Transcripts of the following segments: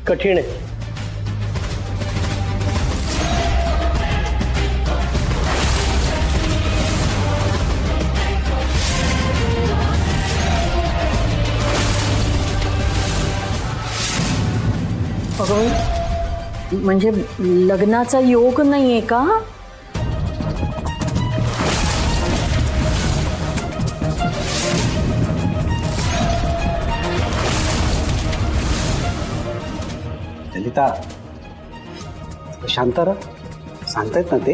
कठीण आहे. अगं म्हणजे लग्नाचा योग नाहीये का? ललिता शांत रहा, सांगतायत ना ते.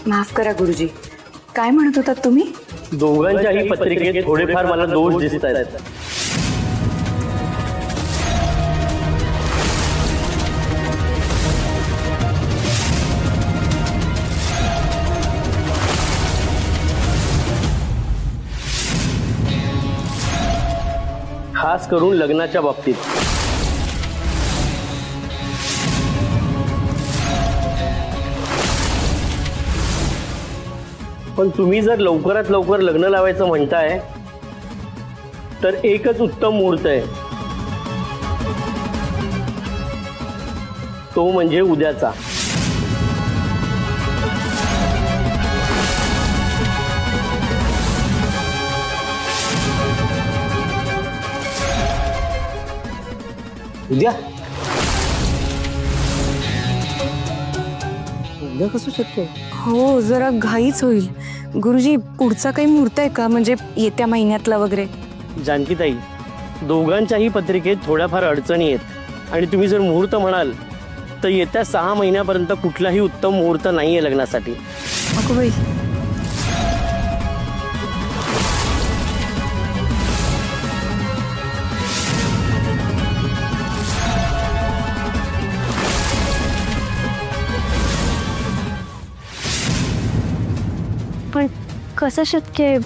माफ करा गुरुजी, काय म्हणत होतात तुम्ही? दोघांच्याही पत्रिकेत थोडेफार मला दोष दिसत आहेत. खास करून लग्नाच्या बाबतीत. पण तुम्ही जर लवकरात लवकर लग्न लावायचं म्हणताय तर एकच उत्तम मुहूर्त आहे, तो म्हणजे उद्याचा. उद्या उद्या कसं शक्य? हो, जरा घाईच होईल. गुरुजी, पुढचा काही मुहूर्त आहे का, म्हणजे येत्या महिन्यातला वगैरे? जानकीताई, दोघांच्याही पत्रिकेत थोड्याफार अडचणी आहेत आणि तुम्ही जर मुहूर्त म्हणाल तर येत्या 6 महिन्यापर्यंत कुठलाही उत्तम मुहूर्त नाही आहे लग्नासाठी. अगं बाई, पण कसं शक्य आहे?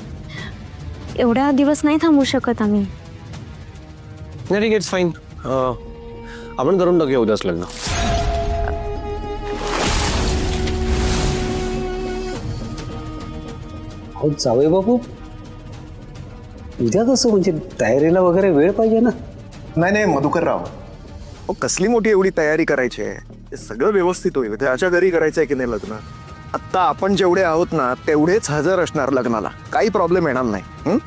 एवढा दिवस नाही थांबू शकत आम्ही. नाही ठीक आहे, इट्स फाईन. आपण करून टाकूया उद्याच लग्न. हो जावे बाबू, उद्या कसं म्हणजे तयारीला वगैरे वेळ पाहिजे ना. नाही नाही मधुकरराव, अहो कसली मोठी एवढी तयारी करायची आहे? ते सगळं व्यवस्थित होईल. त्याच्या घरी करायचं आहे की नाही लग्न? आत्ता आपण जेवढे आहोत ना तेवढेच हजर असणार लग्नाला, काही प्रॉब्लेम येणार नाही.